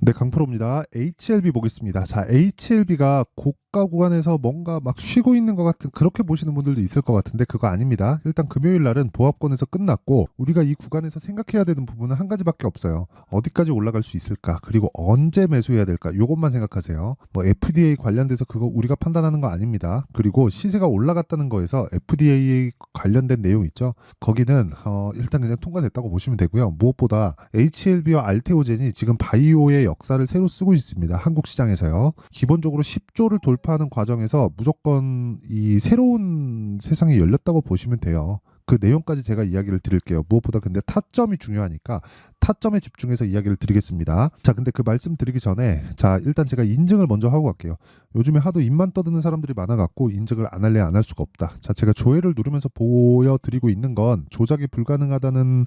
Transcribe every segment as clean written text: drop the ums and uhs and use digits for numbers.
네, 강프로입니다. HLB 보겠습니다. 자, HLB가 고가 구간에서 뭔가 막 쉬고 있는 것 같은 그렇게 보시는 분들도 있을 것 같은데 그거 아닙니다. 일단 금요일 날은 보합권에서 끝났고 우리가 이 구간에서 생각해야 되는 부분은 한 가지밖에 없어요. 어디까지 올라갈 수 있을까? 그리고 언제 매수해야 될까? 이것만 생각하세요. 뭐 FDA 관련돼서 그거 우리가 판단하는 거 아닙니다. 그리고 시세가 올라갔다는 거에서 FDA 관련된 내용 있죠. 거기는 일단 그냥 통과됐다고 보시면 되고요. 무엇보다 HLB와 알테오젠이 지금 바이오의 역사를 새로 쓰고 있습니다. 한국 시장에서요. 기본적으로 10조를 돌파하는 과정에서 무조건 이 새로운 세상이 열렸다고 보시면 돼요. 그 내용까지 제가 이야기를 드릴게요. 무엇보다 근데 타점이 중요하니까 타점에 집중해서 이야기를 드리겠습니다. 자, 근데 그 말씀 드리기 전에 자, 일단 제가 인증을 먼저 하고 갈게요. 요즘에 하도 입만 떠드는 사람들이 많아갖고 인증을 안 할래 안 할 수가 없다. 자, 제가 조회를 누르면서 보여드리고 있는 건 조작이 불가능하다는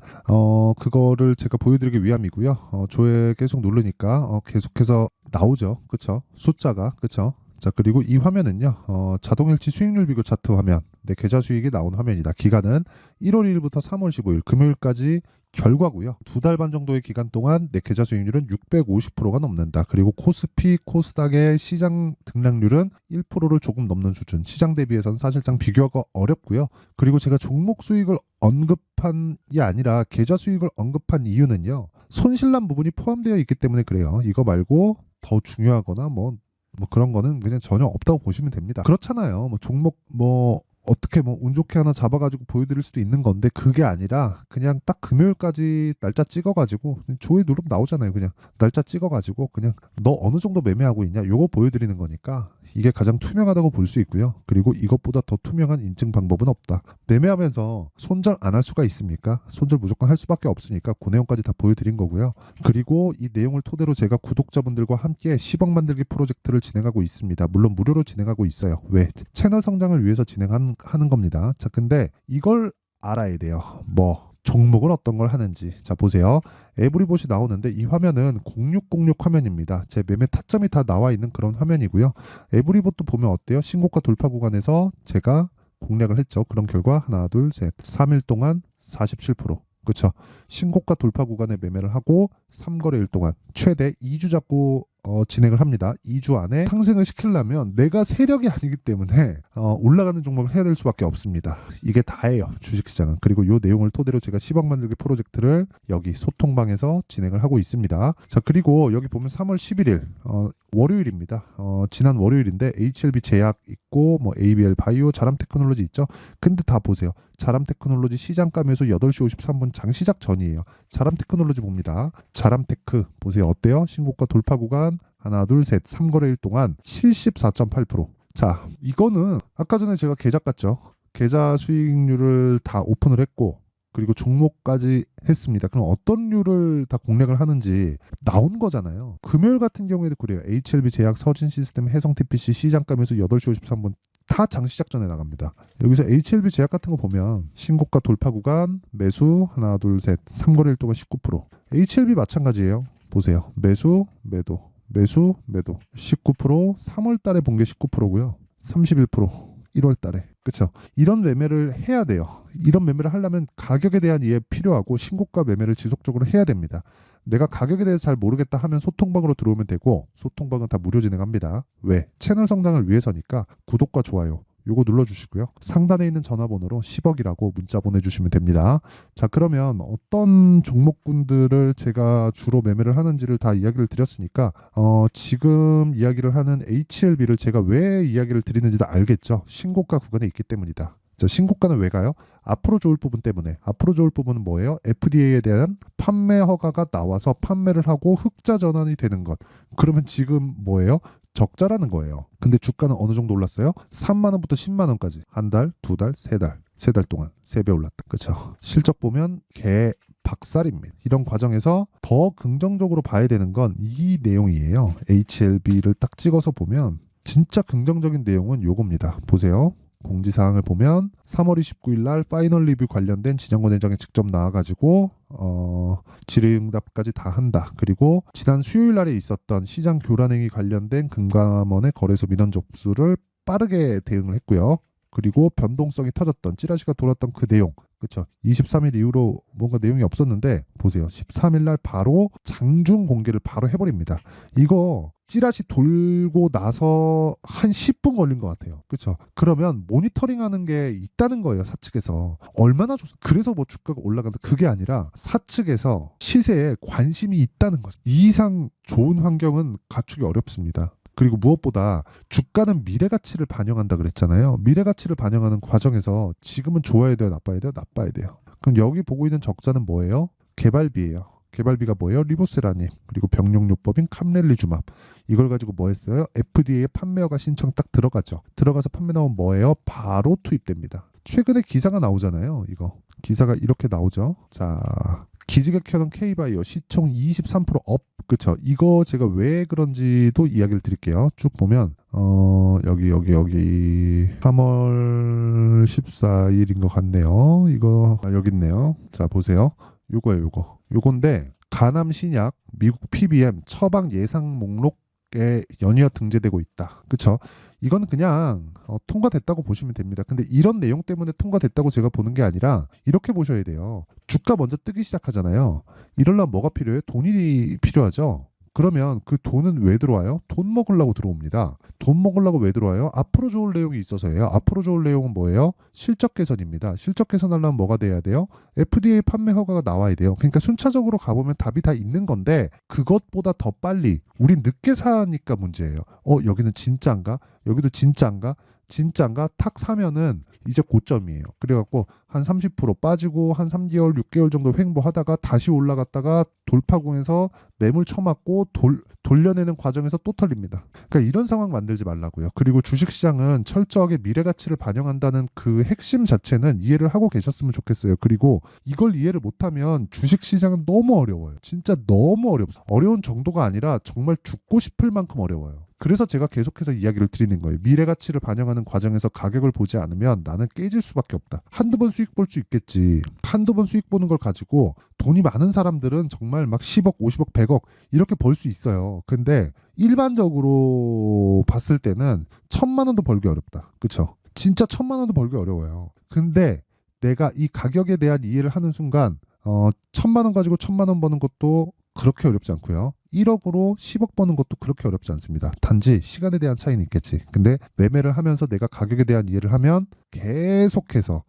그거를 제가 보여드리기 위함이고요. 조회 계속 누르니까 계속해서 나오죠. 그쵸? 숫자가 그쵸? 자, 그리고 이 화면은요, 자동일치 수익률 비교 차트 화면, 내 계좌 수익이 나온 화면이다. 기간은 1월 1일부터 3월 15일 금요일까지 결과고요. 2달 반 정도의 기간 동안 내 계좌 수익률은 650%가 넘는다. 그리고 코스피, 코스닥의 시장 등락률은 1%를 조금 넘는 수준. 시장 대비해서는 사실상 비교가 어렵고요. 그리고 제가 종목 수익을 언급한이 아니라 계좌 수익을 언급한 이유는요. 손실난 부분이 포함되어 있기 때문에 그래요. 이거 말고 더 중요하거나 뭐 그런 거는 그냥 전혀 없다고 보시면 됩니다. 그렇잖아요. 뭐 종목 어떻게 운 좋게 하나 잡아가지고 보여드릴 수도 있는 건데 그게 아니라 그냥 딱 금요일까지 날짜 찍어가지고 조회 누르면 나오잖아요. 그냥 날짜 찍어가지고 그냥 너 어느 정도 매매하고 있냐 요거 보여드리는 거니까 이게 가장 투명하다고 볼 수 있고요. 그리고 이것보다 더 투명한 인증 방법은 없다. 매매하면서 손절 안 할 수가 있습니까? 손절 무조건 할 수밖에 없으니까 그 내용까지 다 보여드린 거고요. 그리고 이 내용을 토대로 제가 구독자분들과 함께 10억 만들기 프로젝트를 진행하고 있습니다. 물론 무료로 진행하고 있어요. 왜? 채널 성장을 위해서 하는 겁니다. 자, 근데 이걸 알아야 돼요. 종목을 어떤 걸 하는지. 자, 보세요. 에브리봇이 나오는데 이 화면은 0606 화면입니다. 제 매매 타점이 다 나와 있는 그런 화면이고요. 에브리봇도 보면 어때요? 신고가 돌파 구간에서 제가 공략을 했죠. 그런 결과 하나, 둘, 셋. 3일 동안 47%. 그렇죠. 신고가 돌파 구간에 매매를 하고 3거래일 동안 최대 2주 잡고 진행을 합니다. 2주 안에 상승을 시키려면 내가 세력이 아니기 때문에 올라가는 종목을 해야 될 수밖에 없습니다. 이게 다예요. 주식시장은. 그리고 이 내용을 토대로 제가 10억 만들기 프로젝트를 여기 소통방에서 진행을 하고 있습니다. 자, 그리고 여기 보면 3월 11일 월요일입니다. 지난 월요일인데 HLB 제약 있고 ABL 바이오 자람 테크놀로지 있죠. 근데 다 보세요. 자람 테크놀로지 시장가 매수 8시 53분 장시작 전이에요. 자람 테크놀로지 봅니다. 자람 테크 보세요. 어때요? 신고가 돌파 구간 하나 둘 셋 3거래일 동안 74.8%. 자, 이거는 아까 전에 제가 계좌 깠죠. 계좌 수익률을 다 오픈을 했고 그리고 종목까지 했습니다. 그럼 어떤 류를 다 공략을 하는지 나온 거잖아요. 금요일 같은 경우에도 그래요. HLB 제약, 서진 시스템, 해성 TPC 시장가 매수 8시 53분 다 장시작 전에 나갑니다. 여기서 HLB 제약 같은 거 보면 신고가 돌파 구간 매수 하나 둘 셋 3거래일 동안 19%. HLB 마찬가지예요. 보세요. 매수 매도 매수 매도 19%. 3월 달에 본 게 19%고요. 31% 1월 달에. 그렇죠. 이런 매매를 해야 돼요. 이런 매매를 하려면 가격에 대한 이해 필요하고 신고가 매매를 지속적으로 해야 됩니다. 내가 가격에 대해서 잘 모르겠다 하면 소통방으로 들어오면 되고 소통방은 다 무료 진행합니다. 왜? 채널 성장을 위해서니까 구독과 좋아요 요거 눌러주시고요. 상단에 있는 전화번호로 10억이라고 문자 보내주시면 됩니다. 자, 그러면 어떤 종목군들을 제가 주로 매매를 하는지를 다 이야기를 드렸으니까 지금 이야기를 하는 HLB를 제가 왜 이야기를 드리는지도 알겠죠. 신고가 구간에 있기 때문이다. 자, 신고가는 왜 가요? 앞으로 좋을 부분 때문에. 앞으로 좋을 부분은 뭐예요? FDA에 대한 판매 허가가 나와서 판매를 하고 흑자 전환이 되는 것. 그러면 지금 뭐예요? 적자라는 거예요. 근데 주가는 어느 정도 올랐어요? 3만 원부터 10만 원까지. 한 달, 두 달, 세 달. 세 달 동안 3배 올랐다. 그렇죠? 실적 보면 개 박살입니다. 이런 과정에서 더 긍정적으로 봐야 되는 건 이 내용이에요. HLB를 딱 찍어서 보면 진짜 긍정적인 내용은 요겁니다. 보세요. 공지사항을 보면 3월 29일 날 파이널 리뷰 관련된 진영권 회장이 직접 나와가지고 질의응답까지 다 한다. 그리고 지난 수요일 날에 있었던 시장 교란행위 관련된 금감원의 거래소 민원 접수를 빠르게 대응을 했고요. 그리고 변동성이 터졌던 찌라시가 돌았던 그 내용 그쵸? 23일 이후로 뭔가 내용이 없었는데 보세요. 13일 날 바로 장중 공개를 바로 해버립니다. 이거 찌라시 돌고 나서 한 10분 걸린 것 같아요. 그쵸? 그러면 모니터링 하는 게 있다는 거예요. 사측에서. 얼마나 그래서 뭐 주가가 올라간다. 그게 아니라 사측에서 시세에 관심이 있다는 거죠. 이 이상 좋은 환경은 갖추기 어렵습니다. 그리고 무엇보다 주가는 미래 가치를 반영한다 그랬잖아요. 미래 가치를 반영하는 과정에서 지금은 좋아야 돼요, 나빠야 돼요, 나빠야 돼요. 그럼 여기 보고 있는 적자는 뭐예요? 개발비예요. 개발비가 뭐예요? 리보세라님, 그리고 병용요법인 캄렐리주맙. 이걸 가지고 뭐 했어요? FDA에 판매 허가 신청 딱 들어가죠. 들어가서 판매 나오면 뭐예요? 바로 투입됩니다. 최근에 기사가 나오잖아요. 이거 기사가 이렇게 나오죠. 자, 기지개 켜는 K바이오 시총 23% 그쵸? 이거 제가 왜 그런지도 이야기를 드릴게요. 쭉 보면 여기 3월 14일인 것 같네요. 이거 여기 있네요. 자, 보세요. 요거예요. 요건데 가남 신약 미국 PBM 처방 예상 목록에 연이어 등재되고 있다. 그쵸? 이건 그냥 통과됐다고 보시면 됩니다. 근데 이런 내용 때문에 통과됐다고 제가 보는 게 아니라 이렇게 보셔야 돼요. 주가 먼저 뜨기 시작하잖아요. 이러려면 뭐가 필요해요? 돈이 필요하죠. 그러면 그 돈은 왜 들어와요? 돈 먹으려고 들어옵니다. 돈 먹으려고 왜 들어와요? 앞으로 좋을 내용이 있어서예요. 앞으로 좋을 내용은 뭐예요? 실적 개선입니다. 실적 개선하려면 뭐가 돼야 돼요? FDA 판매 허가가 나와야 돼요. 그러니까 순차적으로 가보면 답이 다 있는 건데 그것보다 더 빨리 우린 늦게 사니까 문제예요. 여기는 진짜인가? 여기도 진짜인가? 진짜인가? 탁 사면은 이제 고점이에요. 그래갖고 한 30% 빠지고 한 3개월, 6개월 정도 횡보하다가 다시 올라갔다가 돌파구에서 매물 쳐맞고 돌려내는 과정에서 또 털립니다. 그러니까 이런 상황 만들지 말라고요. 그리고 주식시장은 철저하게 미래 가치를 반영한다는 그 핵심 자체는 이해를 하고 계셨으면 좋겠어요. 그리고 이걸 이해를 못하면 주식시장은 너무 어려워요. 진짜 너무 어렵어요. 어려운 정도가 아니라 정말 죽고 싶을 만큼 어려워요. 그래서 제가 계속해서 이야기를 드리는 거예요. 미래 가치를 반영하는 과정에서 가격을 보지 않으면 나는 깨질 수밖에 없다. 한두 번 수익 볼 수 있겠지. 한두 번 수익 보는 걸 가지고 돈이 많은 사람들은 정말 막 10억, 50억, 100억 이렇게 벌 수 있어요. 근데 일반적으로 봤을 때는 1,000만 원도 벌기 어렵다. 그쵸? 진짜 1,000만 원도 벌기 어려워요. 근데 내가 이 가격에 대한 이해를 하는 순간 1,000만 원 가지고 1,000만 원 버는 것도 그렇게 어렵지 않고요. 1억으로 10억 버는 것도 그렇게 어렵지 않습니다. 단지 시간에 대한 차이는 있겠지. 근데 매매를 하면서 내가 가격에 대한 이해를 하면 계속해서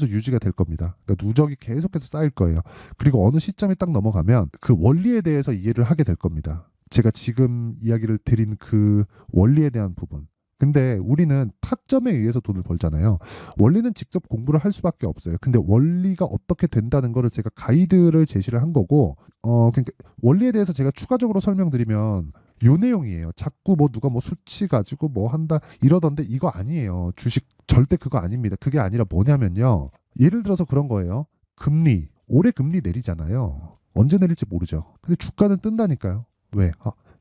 유지가 될 겁니다. 그러니까 누적이 계속해서 쌓일 거예요. 그리고 어느 시점이 딱 넘어가면 그 원리에 대해서 이해를 하게 될 겁니다. 제가 지금 이야기를 드린 그 원리에 대한 부분. 근데 우리는 타점에 의해서 돈을 벌잖아요. 원리는 직접 공부를 할 수밖에 없어요. 근데 원리가 어떻게 된다는 거를 제가 가이드를 제시를 한 거고, 그러니까 원리에 대해서 제가 추가적으로 설명드리면 요 내용이에요. 자꾸 뭐 누가 뭐 수치 가지고 뭐 한다 이러던데 이거 아니에요. 주식 절대 그거 아닙니다. 그게 아니라 뭐냐면요. 예를 들어서 그런 거예요. 금리, 올해 금리 내리잖아요. 언제 내릴지 모르죠. 근데 주가는 뜬다니까요. 왜?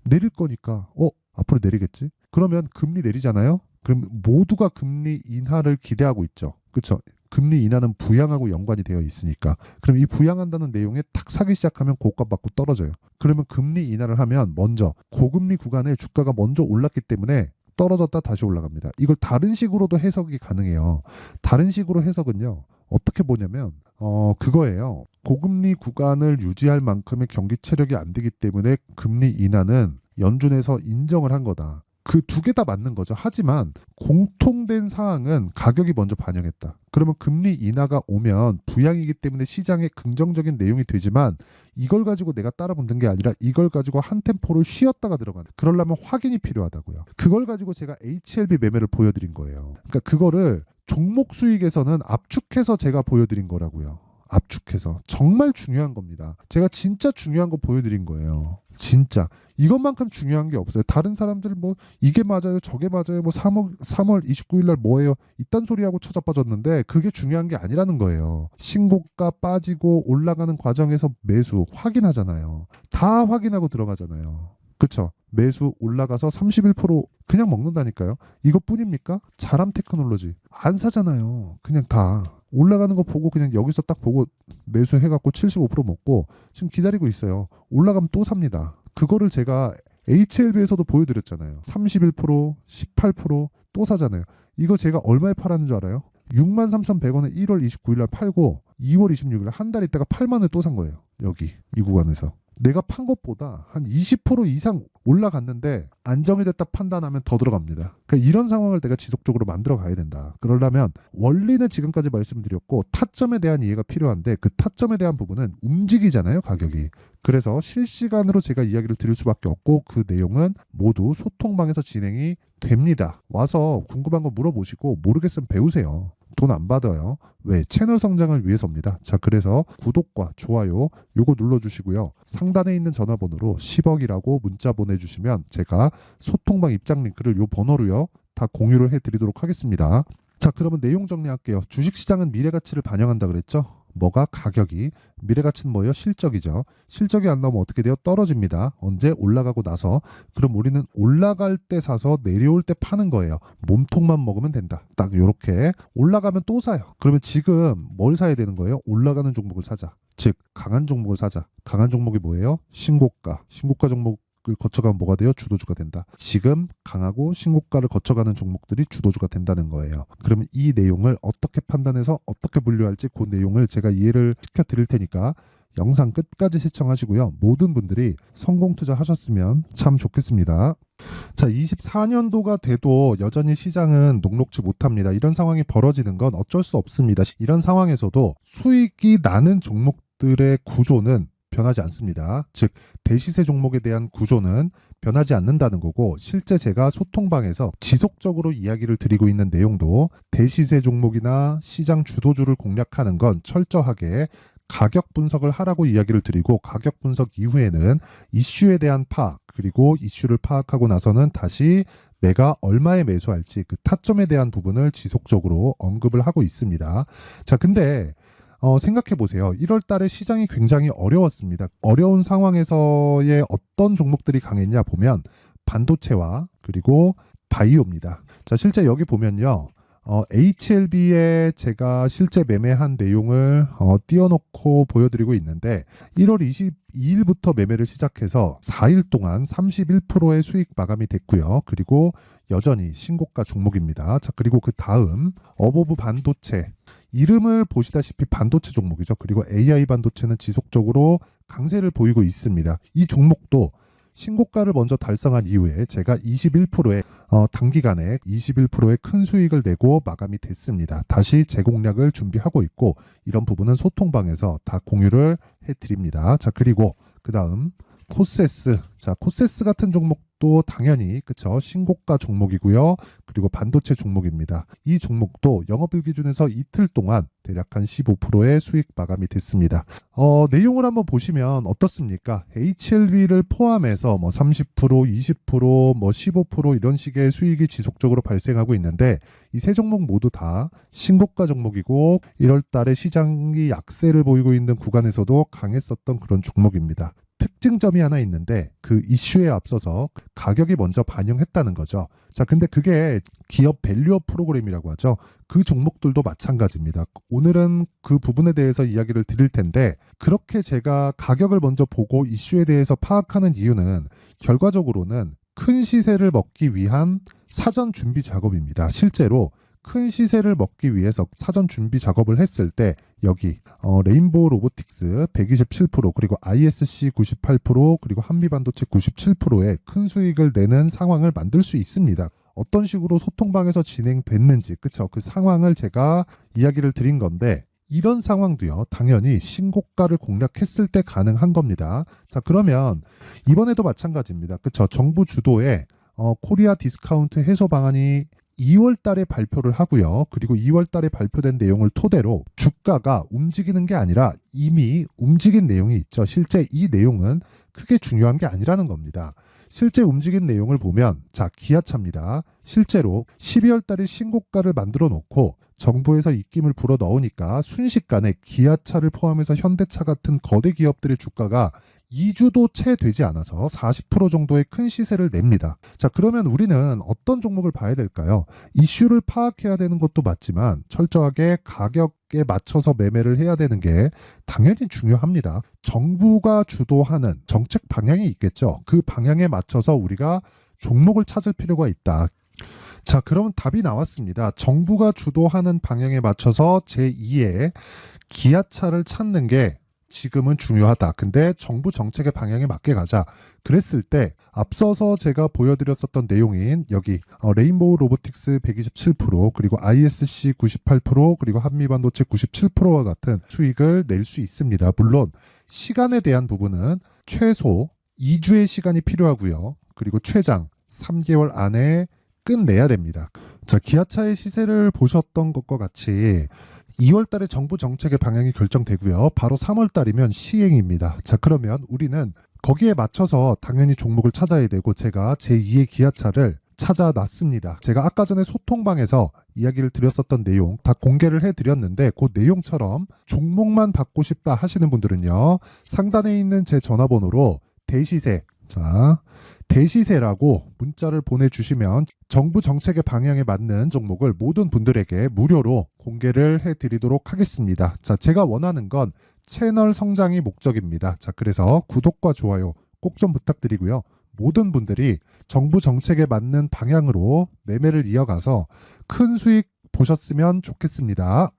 내릴 거니까. 앞으로 내리겠지? 그러면 금리 내리잖아요. 그럼 모두가 금리 인하를 기대하고 있죠. 그렇죠? 금리 인하는 부양하고 연관이 되어 있으니까. 그럼 이 부양한다는 내용에 탁 사기 시작하면 고가 받고 떨어져요. 그러면 금리 인하를 하면 먼저 고금리 구간에 주가가 먼저 올랐기 때문에 떨어졌다 다시 올라갑니다. 이걸 다른 식으로도 해석이 가능해요. 다른 식으로 해석은요. 어떻게 보냐면 그거예요. 고금리 구간을 유지할 만큼의 경기 체력이 안 되기 때문에 금리 인하는 연준에서 인정을 한 거다. 그 두 개 다 맞는 거죠. 하지만 공통된 사항은 가격이 먼저 반영했다. 그러면 금리 인하가 오면 부양이기 때문에 시장에 긍정적인 내용이 되지만 이걸 가지고 내가 따라 붙는 게 아니라 이걸 가지고 한 템포를 쉬었다가 들어가는. 그러려면 확인이 필요하다고요. 그걸 가지고 제가 HLB 매매를 보여드린 거예요. 그러니까 그거를 종목 수익에서는 압축해서 제가 보여드린 거라고요. 압축해서. 정말 중요한 겁니다. 제가 진짜 중요한 거 보여드린 거예요. 진짜. 이것만큼 중요한 게 없어요. 다른 사람들 뭐 이게 맞아요, 저게 맞아요, 뭐 3월 29일 날 뭐예요? 이딴 소리하고 쳐자빠졌는데 그게 중요한 게 아니라는 거예요. 신고가 빠지고 올라가는 과정에서 매수 확인하잖아요. 다 확인하고 들어가잖아요. 그쵸? 매수 올라가서 31% 그냥 먹는다니까요. 이것뿐입니까? 자람 테크놀로지 안 사잖아요. 그냥 다 올라가는 거 보고 그냥 여기서 딱 보고 매수해갖고 75% 먹고 지금 기다리고 있어요. 올라가면 또 삽니다. 그거를 제가 HLB에서도 보여드렸잖아요. 31%, 18%또 사잖아요. 이거 제가 얼마에 팔았는 줄 알아요? 63,100원에 1월 29일 날 팔고 2월 26일 한 달 있다가 8만 원에 또 산 거예요. 여기 이 구간에서. 내가 판 것보다 한 20% 이상 올라갔는데 안정이 됐다 판단하면 더 들어갑니다. 그러니까 이런 상황을 내가 지속적으로 만들어 가야 된다. 그러려면 원리는 지금까지 말씀드렸고 타점에 대한 이해가 필요한데 그 타점에 대한 부분은 움직이잖아요, 가격이. 그래서 실시간으로 제가 이야기를 드릴 수밖에 없고 그 내용은 모두 소통방에서 진행이 됩니다. 와서 궁금한 거 물어보시고 모르겠으면 배우세요. 돈 안 받아요. 왜? 채널 성장을 위해서입니다. 자, 그래서 구독과 좋아요 요거 눌러주시고요. 상단에 있는 전화번호로 10억이라고 문자 보내주시면 제가 소통방 입장 링크를 요 번호로요 다 공유를 해드리도록 하겠습니다. 자, 그러면 내용 정리할게요. 주식시장은 미래가치를 반영한다 그랬죠? 뭐가? 가격이. 미래가치는 뭐예요? 실적이죠. 실적이 안 나오면 어떻게 돼요? 떨어집니다. 언제? 올라가고 나서. 그럼 우리는 올라갈 때 사서 내려올 때 파는 거예요. 몸통만 먹으면 된다. 딱 요렇게. 올라가면 또 사요. 그러면 지금 뭘 사야 되는 거예요? 올라가는 종목을 사자. 즉 강한 종목을 사자. 강한 종목이 뭐예요? 신고가. 신고가 종목을 거쳐가면 뭐가 돼요? 주도주가 된다. 지금 강하고 신고가를 거쳐가는 종목들이 주도주가 된다는 거예요. 그러면 이 내용을 어떻게 판단해서 어떻게 분류할지 그 내용을 제가 이해를 시켜드릴 테니까 영상 끝까지 시청하시고요. 모든 분들이 성공 투자하셨으면 참 좋겠습니다. 자, 24년도가 돼도 여전히 시장은 녹록지 못합니다. 이런 상황이 벌어지는 건 어쩔 수 없습니다. 이런 상황에서도 수익이 나는 종목들의 구조는 변하지 않습니다. 즉 대시세 종목에 대한 구조는 변하지 않는다는 거고 실제 제가 소통방에서 지속적으로 이야기를 드리고 있는 내용도 대시세 종목이나 시장 주도주를 공략하는 건 철저하게 가격 분석을 하라고 이야기를 드리고 가격 분석 이후에는 이슈에 대한 파악 그리고 이슈를 파악하고 나서는 다시 내가 얼마에 매수할지 그 타점에 대한 부분을 지속적으로 언급을 하고 있습니다. 자, 근데 생각해 보세요. 1월 달에 시장이 굉장히 어려웠습니다. 어려운 상황에서의 어떤 종목들이 강했냐 보면 반도체와 그리고 바이오입니다. 자, 실제 여기 보면요. HLB에 제가 실제 매매한 내용을 띄워놓고 보여드리고 있는데 1월 22일부터 매매를 시작해서 4일 동안 31%의 수익 마감이 됐고요. 그리고 여전히 신고가 종목입니다. 자, 그리고 그 다음 어보브 반도체 이름을 보시다시피 반도체 종목이죠. 그리고 AI 반도체는 지속적으로 강세를 보이고 있습니다. 이 종목도 신고가를 먼저 달성한 이후에 제가 21%의 단기간에 21%의 큰 수익을 내고 마감이 됐습니다. 다시 재공략을 준비하고 있고 이런 부분은 소통방에서 다 공유를 해드립니다. 자, 그리고 그 다음 코세스. 자, 코세스 같은 종목도 당연히 그쵸 신고가 종목이고요. 그리고 반도체 종목입니다. 이 종목도 영업일 기준에서 이틀 동안 대략 한 15%의 수익 마감이 됐습니다. 내용을 한번 보시면 어떻습니까? HLB를 포함해서 뭐 30%, 20%, 뭐 15% 이런 식의 수익이 지속적으로 발생하고 있는데 이 세 종목 모두 다 신고가 종목이고 1월 달에 시장이 약세를 보이고 있는 구간에서도 강했었던 그런 종목입니다. 특징점이 하나 있는데 그 이슈에 앞서서 가격이 먼저 반영했다는 거죠. 자, 근데 그게 기업 밸류업 프로그램이라고 하죠. 그 종목들도 마찬가지입니다. 오늘은 그 부분에 대해서 이야기를 드릴 텐데 그렇게 제가 가격을 먼저 보고 이슈에 대해서 파악하는 이유는 결과적으로는 큰 시세를 먹기 위한 사전 준비 작업입니다. 실제로 큰 시세를 먹기 위해서 사전 준비 작업을 했을 때 여기 레인보우 로보틱스 127% 그리고 ISC 98% 그리고 한미반도체 97%의 큰 수익을 내는 상황을 만들 수 있습니다. 어떤 식으로 소통방에서 진행됐는지 그쵸? 그 상황을 제가 이야기를 드린 건데 이런 상황도요 당연히 신고가를 공략했을 때 가능한 겁니다. 자, 그러면 이번에도 마찬가지입니다. 그쵸? 정부 주도의 코리아 디스카운트 해소 방안이 2월 달에 발표를 하고요. 그리고 2월 달에 발표된 내용을 토대로 주가가 움직이는 게 아니라 이미 움직인 내용이 있죠. 실제 이 내용은 크게 중요한 게 아니라는 겁니다. 실제 움직인 내용을 보면 자, 기아차입니다. 실제로 12월 달에 신고가를 만들어 놓고 정부에서 입김을 불어 넣으니까 순식간에 기아차를 포함해서 현대차 같은 거대 기업들의 주가가 2주도 채 되지 않아서 40% 정도의 큰 시세를 냅니다. 자, 그러면 우리는 어떤 종목을 봐야 될까요? 이슈를 파악해야 되는 것도 맞지만 철저하게 가격에 맞춰서 매매를 해야 되는 게 당연히 중요합니다. 정부가 주도하는 정책 방향이 있겠죠. 그 방향에 맞춰서 우리가 종목을 찾을 필요가 있다. 자, 그러면 답이 나왔습니다. 정부가 주도하는 방향에 맞춰서 제2의 기아차를 찾는 게 지금은 중요하다. 근데 정부 정책의 방향에 맞게 가자. 그랬을 때 앞서서 제가 보여드렸었던 내용인 여기 레인보우 로보틱스 127% 그리고 ISC 98% 그리고 한미반도체 97%와 같은 수익을 낼 수 있습니다. 물론 시간에 대한 부분은 최소 2주의 시간이 필요하고요. 그리고 최장 3개월 안에 끝내야 됩니다. 자, 기아차의 시세를 보셨던 것과 같이 2월 달에 정부 정책의 방향이 결정되고요. 바로 3월 달이면 시행입니다. 자, 그러면 우리는 거기에 맞춰서 당연히 종목을 찾아야 되고 제가 제2의 기아차를 찾아놨습니다. 제가 아까 전에 소통방에서 이야기를 드렸었던 내용 다 공개를 해드렸는데 그 내용처럼 종목만 받고 싶다 하시는 분들은요. 상단에 있는 제 전화번호로 대시세, 자, 대시세라고 문자를 보내주시면 정부 정책의 방향에 맞는 종목을 모든 분들에게 무료로 공개를 해드리도록 하겠습니다. 자, 제가 원하는 건 채널 성장이 목적입니다. 자, 그래서 구독과 좋아요 꼭 좀 부탁드리고요. 모든 분들이 정부 정책에 맞는 방향으로 매매를 이어가서 큰 수익 보셨으면 좋겠습니다.